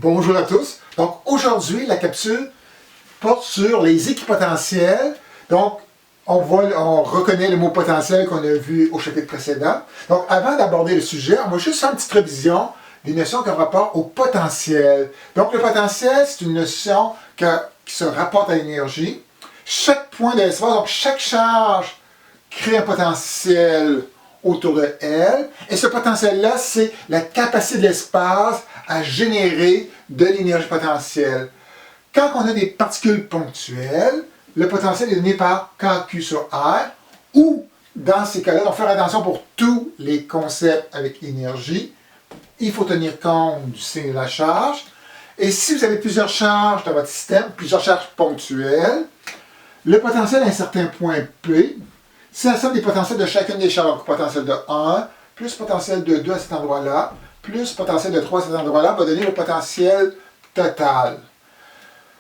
Bonjour à tous. Donc aujourd'hui, la capsule porte sur les équipotentiels. Donc on reconnaît le mot potentiel qu'on a vu au chapitre précédent. Donc avant d'aborder le sujet, on va juste faire une petite révision des notions qui ont rapport au potentiel. Donc le potentiel, c'est une notion qui se rapporte à l'énergie. Chaque point de l'espace, donc chaque charge crée un potentiel autour de elle. Et ce potentiel-là, c'est la capacité de l'espace à générer de l'énergie potentielle. Quand on a des particules ponctuelles, le potentiel est donné par KQ sur R, ou dans ces cas-là, donc faire attention pour tous les concepts avec énergie, il faut tenir compte du signe de la charge. Et si vous avez plusieurs charges dans votre système, plusieurs charges ponctuelles, le potentiel à un certain point P, c'est la somme des potentiels de chacune des charges. Donc, potentiel de 1, plus potentiel de 2 à cet endroit-là, plus potentiel de 3 à cet endroit-là, va donner le potentiel total.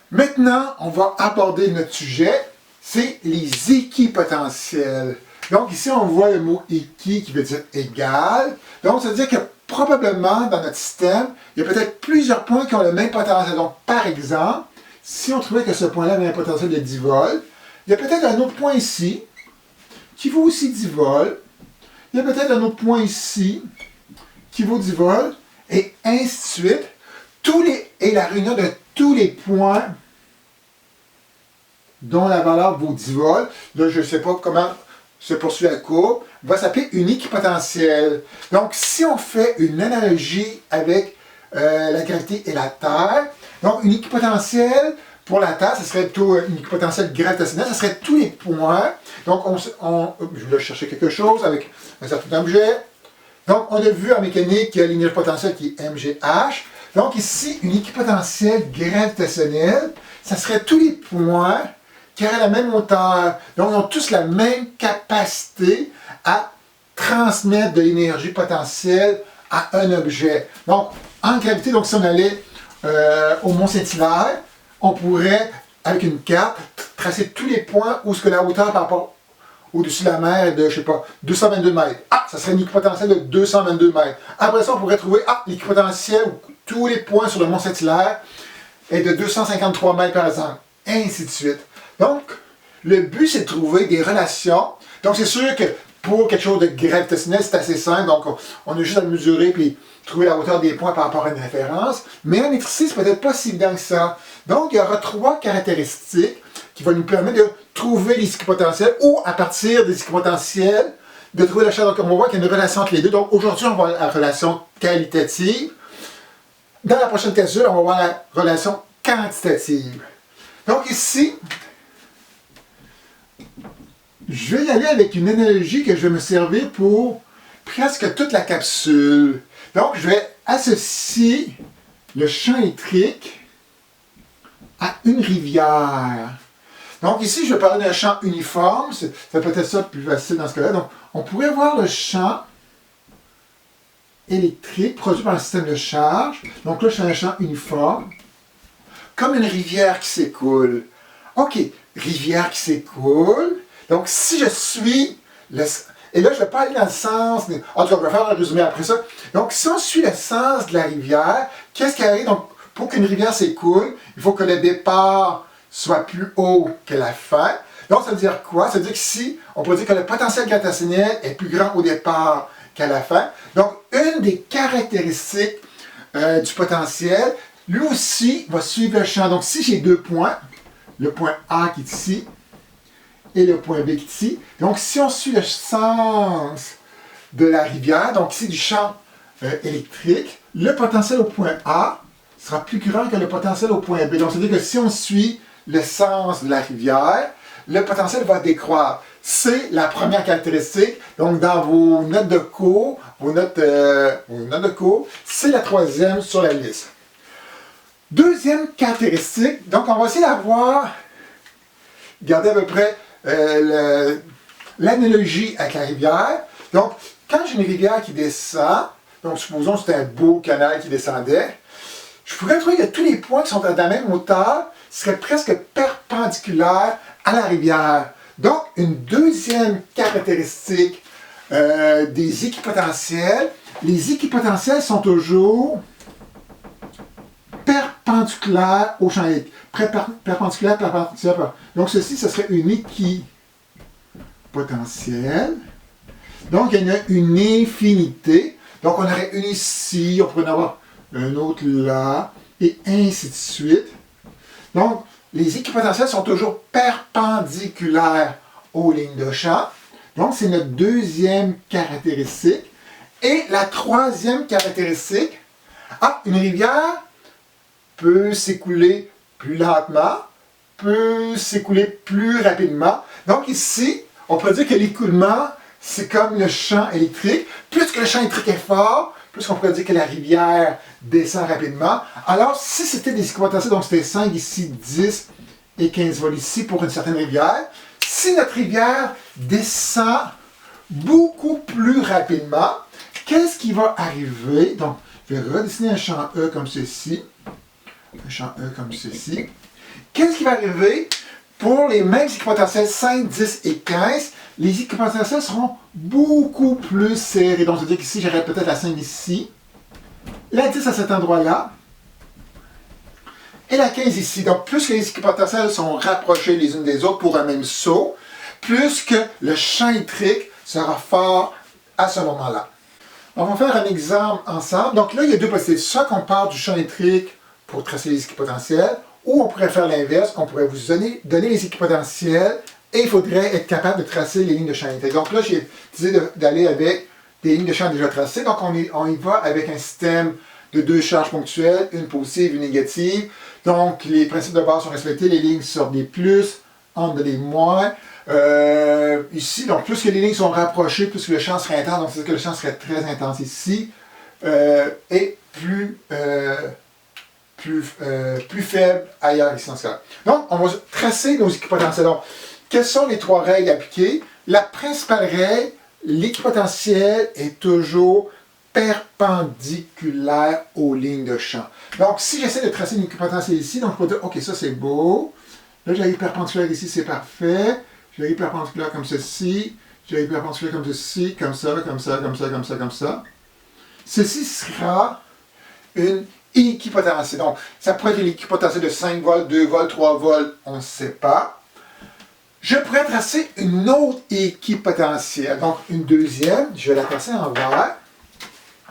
Maintenant, on va aborder notre sujet, c'est les équipotentiels. Donc, ici, on voit le mot équi qui veut dire égal. Donc, ça veut dire que probablement, dans notre système, il y a peut-être plusieurs points qui ont le même potentiel. Donc, par exemple, si on trouvait que ce point-là avait un potentiel de 10 volts, il y a peut-être un autre point ici, qui vaut aussi 10 volts. Il y a peut-être un autre point ici qui vaut 10 volts, et ainsi de suite. Et la réunion de tous les points dont la valeur vaut 10 volts, là je ne sais pas comment se poursuit la courbe, va s'appeler une équipotentielle. Donc si on fait une analogie avec la gravité et la Terre, donc une équipotentielle, pour la Terre, ce serait plutôt une équipotentielle gravitationnelle, ce serait tous les points. Donc, je voulais chercher quelque chose avec un certain objet. Donc, on a vu en mécanique qu'il y a l'énergie potentielle qui est mgh. Donc, ici, une équipotentielle gravitationnelle, ça serait tous les points qui auraient la même hauteur. Donc, ils ont tous la même capacité à transmettre de l'énergie potentielle à un objet. Donc, en gravité, donc si on allait au Mont-Saint-Hilaire, on pourrait, avec une carte, tracer tous les points où ce que la hauteur par rapport au-dessus de la mer est de, je sais pas, 222 mètres. Ah, ça serait une équipotentielle de 222 mètres. Après ça, on pourrait trouver, l'équipotentielle où tous les points sur le Mont Saint-Hilaire est de 253 mètres par exemple. Ainsi de suite. Donc, le but, c'est de trouver des relations. Donc, c'est sûr que pour quelque chose de gravitationnel, c'est assez simple. Donc, on a juste à le mesurer puis trouver la hauteur des points par rapport à une référence. Mais en électricité, c'est peut-être pas si évident que ça. Donc, il y aura 3 caractéristiques qui vont nous permettre de trouver les équipotentiels ou, à partir des équipotentiels, de trouver la charge. Donc, on va voir qu'il y a une relation entre les deux. Donc, aujourd'hui, on va voir la relation qualitative. Dans la prochaine capsule, on va voir la relation quantitative. Donc, ici, je vais y aller avec une analogie que je vais me servir pour presque toute la capsule. Donc, je vais associer le champ électrique à une rivière. Donc, ici, je vais parler d'un champ uniforme. C'est peut-être ça le plus facile dans ce cas-là. Donc, on pourrait voir le champ électrique produit par un système de charge. Donc là, je fais un champ uniforme, comme une rivière qui s'écoule. OK, rivière qui s'écoule. Donc, si je suis et là, je ne vais pas aller dans le sens... En tout cas, on va faire un résumé après ça. Donc, si on suit le sens de la rivière, qu'est-ce qui arrive? Donc, pour qu'une rivière s'écoule, il faut que le départ soit plus haut que la fin. Donc, ça veut dire quoi? Ça veut dire qu'ici, on peut dire que le potentiel gravitationnel est plus grand au départ qu'à la fin. Donc, une des caractéristiques du potentiel, lui aussi, va suivre le champ. Donc, si j'ai 2 points, le point A qui est ici, et le point B qui est ici. Donc, si on suit le sens de la rivière, donc ici du champ électrique, le potentiel au point A sera plus grand que le potentiel au point B. Donc, c'est-à-dire que si on suit le sens de la rivière, le potentiel va décroître. C'est la première caractéristique. Donc, dans vos notes de cours, c'est la 3e sur la liste. Deuxième caractéristique, donc on va essayer d'avoir, regardez à peu près l'analogie avec la rivière. Donc, quand j'ai une rivière qui descend, donc supposons que c'était un beau canal qui descendait, je pourrais trouver que tous les points qui sont à la même hauteur seraient presque perpendiculaires à la rivière. Donc, une deuxième caractéristique des équipotentiels, les équipotentiels sont toujours perpendiculaire au champ électrique. Perpendiculaire. Donc ceci, ce serait une équipotentielle. Donc il y en a une infinité. Donc on aurait une ici, on pourrait en avoir un autre là, et ainsi de suite. Donc les équipotentiels sont toujours perpendiculaires aux lignes de champ. Donc c'est notre deuxième caractéristique. Et la troisième caractéristique, une rivière peut s'écouler plus lentement, peut s'écouler plus rapidement. Donc ici, on peut dire que l'écoulement, c'est comme le champ électrique. Plus que le champ électrique est fort, plus qu'on pourrait dire que la rivière descend rapidement. Alors, si c'était des équipotentiels, donc c'était 5 ici, 10 et 15 volts ici pour une certaine rivière, si notre rivière descend beaucoup plus rapidement, qu'est-ce qui va arriver? Donc, je vais redessiner un champ E comme ceci. Un champ E comme ceci. Qu'est-ce qui va arriver pour les mêmes équipotentiels 5, 10 et 15? Les équipotentiels seront beaucoup plus serrés. Donc, c'est-à-dire qu'ici, j'aurais peut-être la 5 ici, la 10 à cet endroit-là, et la 15 ici. Donc, plus que les équipotentiels sont rapprochés les unes des autres pour un même saut, plus que le champ électrique sera fort à ce moment-là. On va faire un exemple ensemble. Donc là, il y a deux possibilités. Soit qu'on part du champ électrique pour tracer les équipotentiels, ou on pourrait faire l'inverse. On pourrait vous donner les équipotentiels et il faudrait être capable de tracer les lignes de champ électrique. Donc là, j'ai décidé d'aller avec des lignes de champ déjà tracées. Donc on y va avec un système de deux charges ponctuelles, une positive, une négative. Donc les principes de base sont respectés. Les lignes sortent des plus, entre des moins. Ici, donc plus que les lignes sont rapprochées, plus que le champ serait intense, donc c'est-à-dire que le champ serait très intense ici, et plus faible ailleurs ici dans ce cas. Donc, on va tracer nos équipotentiels. Donc, quelles sont les trois règles appliquées? La principale règle, l'équipotentiel est toujours perpendiculaire aux lignes de champ. Donc, si j'essaie de tracer une équipotentiel ici, donc je peux dire, OK, ça c'est beau. Là, j'ai perpendiculaire ici, c'est parfait. J'ai perpendiculaire comme ceci. J'ai perpendiculaire comme ceci, comme ça, comme ça, comme ça, comme ça, comme ça. Ceci sera une équipotentielle. Donc, ça pourrait être une équipotentielle de 5 volts, 2 volts, 3 volts, on ne sait pas. Je pourrais tracer une autre équipotentielle. Donc, une deuxième, je vais la tracer en vert.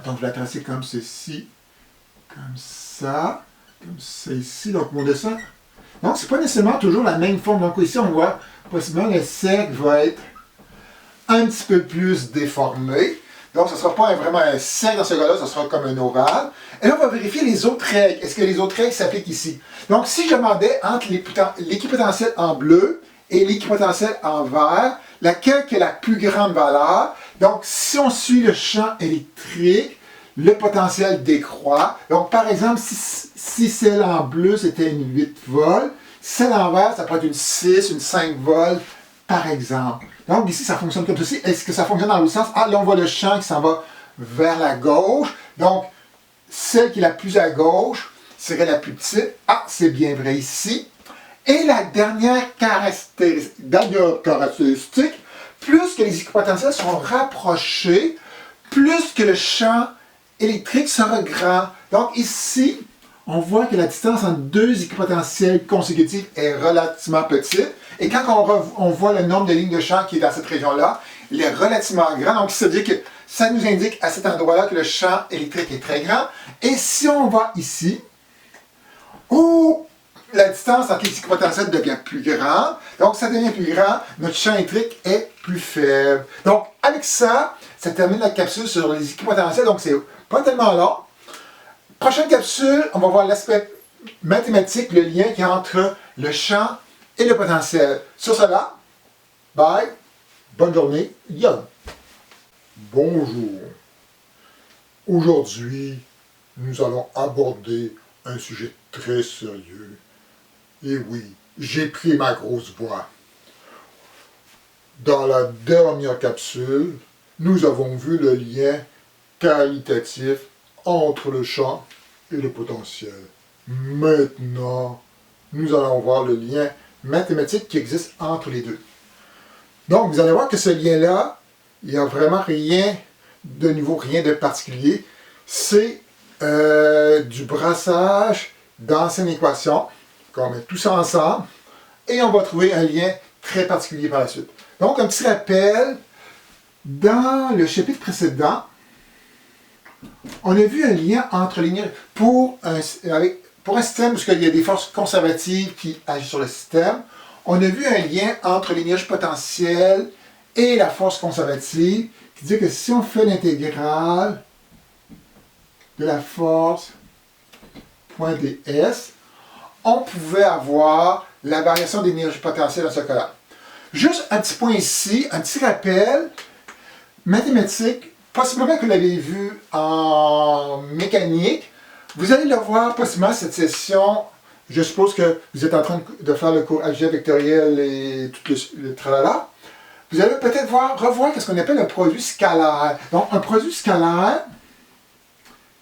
Donc, je vais la tracer comme ceci, comme ça ici. Donc, mon dessin. Donc, ce n'est pas nécessairement toujours la même forme. Donc, ici, on voit possiblement le cercle va être un petit peu plus déformé. Donc, ce ne sera pas vraiment un cercle dans ce cas-là, ce sera comme un ovale. Et là, on va vérifier les autres règles. Est-ce que les autres règles s'appliquent ici? Donc, si je demandais entre l'équipotentiel en bleu et l'équipotentiel en vert, laquelle est la plus grande valeur? Donc, si on suit le champ électrique, le potentiel décroît. Donc, par exemple, si celle en bleu, c'était une 8 volts, celle en vert, ça peut être une 6, une 5 volts, par exemple. Donc, ici, ça fonctionne comme ceci. Est-ce que ça fonctionne dans l'autre sens? Là, on voit le champ qui s'en va vers la gauche. Donc, celle qui est la plus à gauche serait la plus petite. C'est bien vrai ici. Et la dernière caractéristique, plus que les équipotentiels sont rapprochés, plus que le champ électrique sera grand. Donc ici, on voit que la distance entre deux équipotentiels consécutifs est relativement petite. Et quand on voit le nombre de lignes de champ qui est dans cette région-là, il est relativement grand. Donc, ça veut dire que ça nous indique à cet endroit-là que le champ électrique est très grand. Et si on va ici, la distance entre les équipotentiels devient plus grande. Donc, ça devient plus grand, notre champ électrique est plus faible. Donc, avec ça, ça termine la capsule sur les équipotentiels. Donc, c'est pas tellement long. Prochaine capsule, on va voir l'aspect mathématique, le lien qu'il y a entre le champ et le potentiel. Sur cela, bye, bonne journée, yo! Bonjour. Aujourd'hui, nous allons aborder un sujet très sérieux. Et oui, j'ai pris ma grosse voix. Dans la dernière capsule, nous avons vu le lien qualitatif entre le champ et le potentiel. Maintenant, nous allons voir le lien mathématique qui existe entre les deux. Donc, vous allez voir que ce lien-là, il n'y a vraiment rien de nouveau, rien de particulier. C'est du brassage d'anciennes équations, qu'on met tout ça ensemble, et on va trouver un lien très particulier par la suite. Donc, un petit rappel, dans le chapitre précédent, on a vu un lien entre l'énergie pour un système où il y a des forces conservatives qui agissent sur le système. On a vu un lien entre l'énergie potentielle et la force conservative qui dit que si on fait l'intégrale de la force point ds, on pouvait avoir la variation d'énergie potentielle dans ce cas-là. Juste un petit point ici, un petit rappel mathématique. Possiblement que vous l'avez vu en mécanique. Vous allez le voir possiblement cette session. Je suppose que vous êtes en train de faire le cours algèbre vectoriel et tout le tralala. Vous allez peut-être revoir ce qu'on appelle un produit scalaire. Donc, un produit scalaire,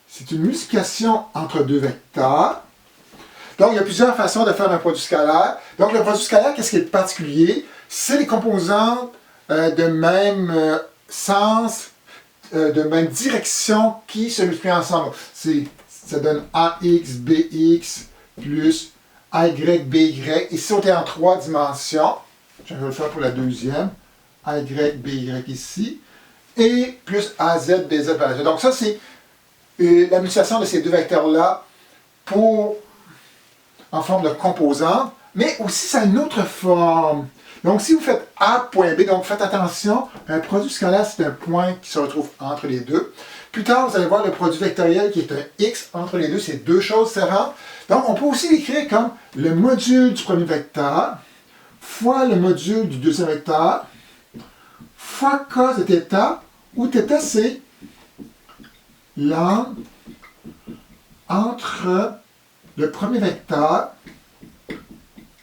c'est une multiplication entre deux vecteurs. Donc, il y a plusieurs façons de faire un produit scalaire. Donc, le produit scalaire, qu'est-ce qui est particulier? C'est les composantes de même sens, de même direction qui se multiplient ensemble. Ça donne AX, BX plus AY, BY. Ici, on est en 3 dimensions. Je vais le faire pour la deuxième. AY, BY ici. Et plus AZ, BZ par la suite. Donc ça, c'est la multiplication de ces deux vecteurs-là en forme de composante. Mais aussi, ça a une autre forme. Donc, si vous faites A.B, donc faites attention, un produit scalaire, c'est un point qui se retrouve entre les deux. Plus tard, vous allez voir le produit vectoriel qui est un X entre les deux, c'est deux choses différentes. Donc, on peut aussi l'écrire comme le module du premier vecteur fois le module du deuxième vecteur fois cos de θ, où θ, c'est l'angle entre le premier vecteur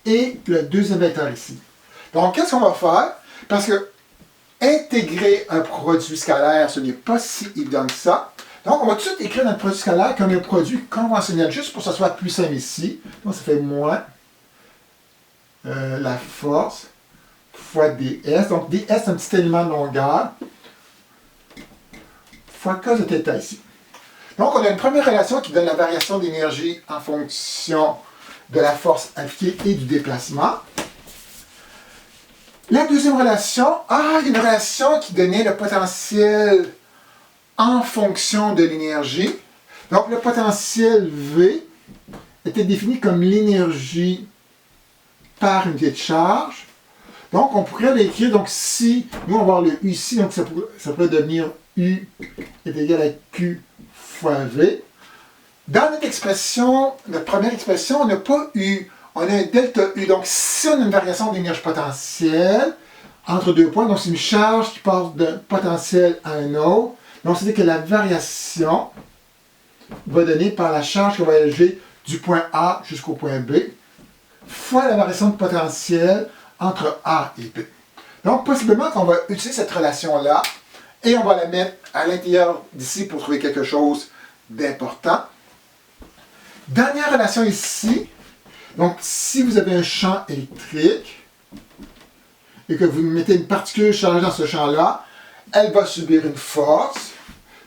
et le deuxième vecteur ici. Donc, qu'est-ce qu'on va faire? Parce que intégrer un produit scalaire, ce n'est pas si évident que ça. Donc, on va tout de suite écrire notre produit scalaire comme un produit conventionnel, juste pour que ce soit plus simple ici. Donc, ça fait moins la force fois ds. Donc, ds, c'est un petit élément de longueur fois cos de θ ici. Donc, on a une première relation qui donne la variation d'énergie en fonction de la force appliquée et du déplacement. La deuxième relation, il y a une relation qui donnait le potentiel en fonction de l'énergie. Donc, le potentiel V était défini comme l'énergie par unité de charge. Donc, on pourrait l'écrire, donc si, nous on va avoir le U ici, donc ça pourrait devenir U est égal à Q fois V. Dans notre expression, notre première expression, on n'a pas U. On a un delta U. Donc, si on a une variation d'énergie potentielle entre deux points, donc c'est une charge qui passe d'un potentiel à un autre. Donc, c'est-à-dire que la variation va donner par la charge qui va élever du point A jusqu'au point B, fois la variation de potentiel entre A et B. Donc, possiblement qu'on va utiliser cette relation-là et on va la mettre à l'intérieur d'ici pour trouver quelque chose d'important. Dernière relation ici. Donc, si vous avez un champ électrique et que vous mettez une particule chargée dans ce champ-là, elle va subir une force.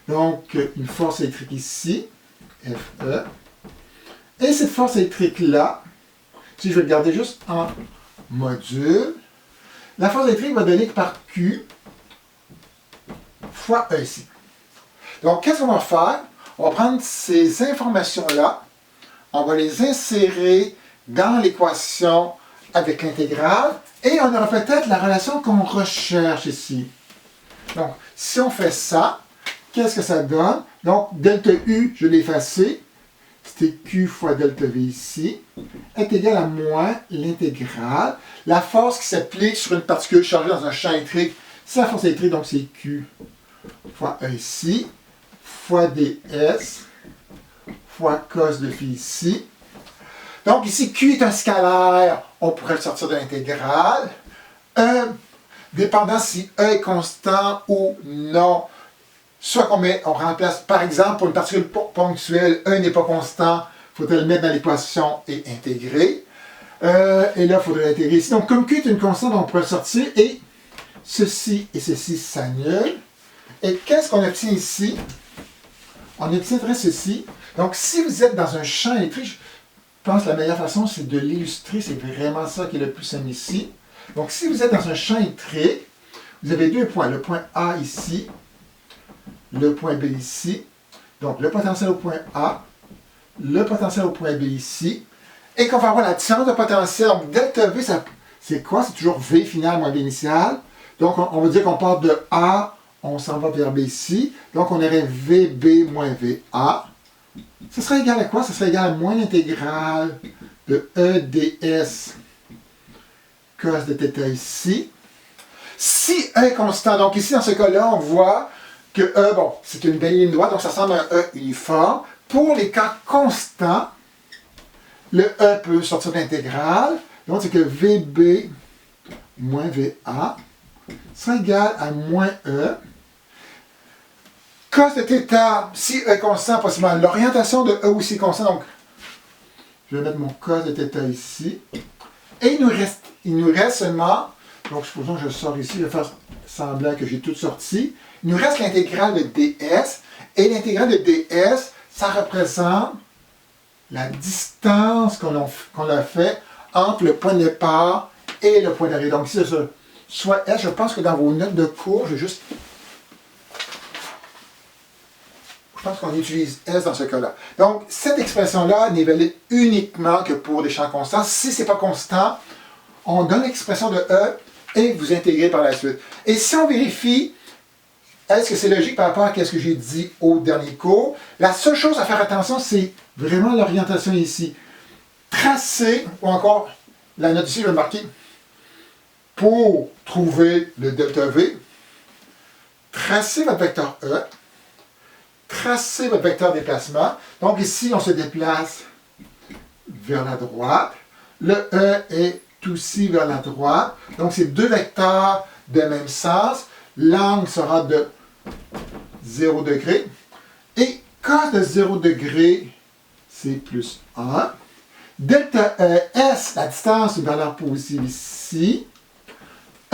Donc, une force électrique ici, Fe. Et cette force électrique-là, si je vais le garder juste en module, la force électrique va donner par Q fois E ici. Donc, qu'est-ce qu'on va faire? On va prendre ces informations-là, on va les insérer dans l'équation avec l'intégrale, et on aura peut-être la relation qu'on recherche ici. Donc, si on fait ça, qu'est-ce que ça donne? Donc, delta U, je l'ai effacé, c'était Q fois delta V ici, est égal à moins l'intégrale. La force qui s'applique sur une particule chargée dans un champ électrique, c'est la force électrique, donc c'est Q fois E ici, fois ds, fois cos de phi ici. Donc ici, Q est un scalaire, on pourrait le sortir de l'intégrale. E, dépendant si E est constant ou non, soit on remplace, par exemple, pour une particule ponctuelle, E n'est pas constant, il faudrait le mettre dans l'équation et intégrer. Et là, il faudrait l'intégrer ici. Donc, comme Q est une constante, on pourrait le sortir et ceci s'annule. Et qu'est-ce qu'on obtient ici? On obtiendrait ceci. Donc, si vous êtes dans un champ électrique, pense que la meilleure façon, c'est de l'illustrer. C'est vraiment ça qui est le plus simple ici. Donc, si vous êtes dans un champ électrique, vous avez deux points. Le point A ici, le point B ici. Donc, le potentiel au point A, le potentiel au point B ici. Et qu'on va avoir la différence de potentiel. Donc, delta V, c'est quoi? C'est toujours V final moins V initial. Donc, on va dire qu'on part de A, on s'en va vers B ici. Donc, on aurait VB moins VA. Ce serait égal à quoi? Ce serait égal à moins l'intégrale de E ds cos de θ ici. Si E est constant, donc ici, dans ce cas-là, on voit que E, bon, c'est une belle ligne droite, donc ça ressemble à un E uniforme. Pour les cas constants, le E peut sortir de l'intégrale. Donc, c'est que VB moins VA sera égal à moins E. Cos de θ, si E est constant, possiblement l'orientation de E aussi est constant. Donc, je vais mettre mon cos de θ ici. Et il nous reste seulement, donc supposons que je sors ici, je vais faire semblant que j'ai tout sorti. Il nous reste l'intégrale de ds. Et l'intégrale de ds, ça représente la distance qu'on a fait entre le point de départ et le point d'arrivée. Donc ici, c'est soit S, je pense que dans vos notes de cours, je pense qu'on utilise S dans ce cas-là. Donc, cette expression-là n'est valide uniquement que pour des champs constants. Si ce n'est pas constant, on donne l'expression de E et vous intégrez par la suite. Et si on vérifie, est-ce que c'est logique par rapport à ce que j'ai dit au dernier cours? La seule chose à faire attention, c'est vraiment l'orientation ici. Tracer, ou encore, la note ici, je vais marquer, pour trouver le delta V, tracez votre vecteur E, tracez votre vecteur de déplacement. Donc ici, on se déplace vers la droite. Le E est aussi vers la droite. Donc c'est deux vecteurs de même sens. L'angle sera de 0 degré. Et cos de 0 degré, c'est plus 1. Delta E, S, la distance vers la positive ici.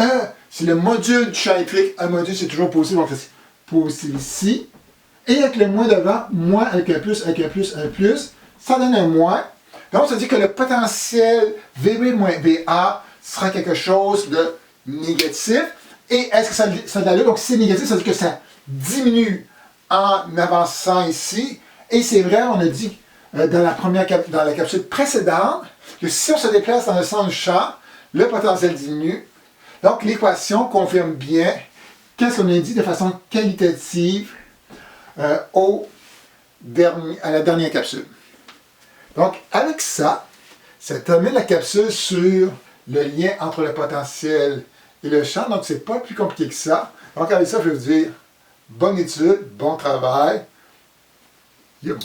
E, c'est le module du champ électrique. Un module, c'est toujours positif, donc c'est positif ici. Et avec le moins devant, moins avec un plus, avec un plus, un plus, ça donne un moins. Donc, ça dit que le potentiel VB moins VA sera quelque chose de négatif. Et est-ce que ça a l'allure? Donc, si c'est négatif, ça veut dire que ça diminue en avançant ici. Et c'est vrai, on a dit dans la capsule précédente que si on se déplace dans le sens du champ, le potentiel diminue. Donc, l'équation confirme bien qu'est-ce qu'on a dit de façon qualitative à la dernière capsule. Donc, avec ça, ça termine la capsule sur le lien entre le potentiel et le champ. Donc, c'est pas plus compliqué que ça. Donc, avec ça, je vais vous dire bonne étude, bon travail. Yo.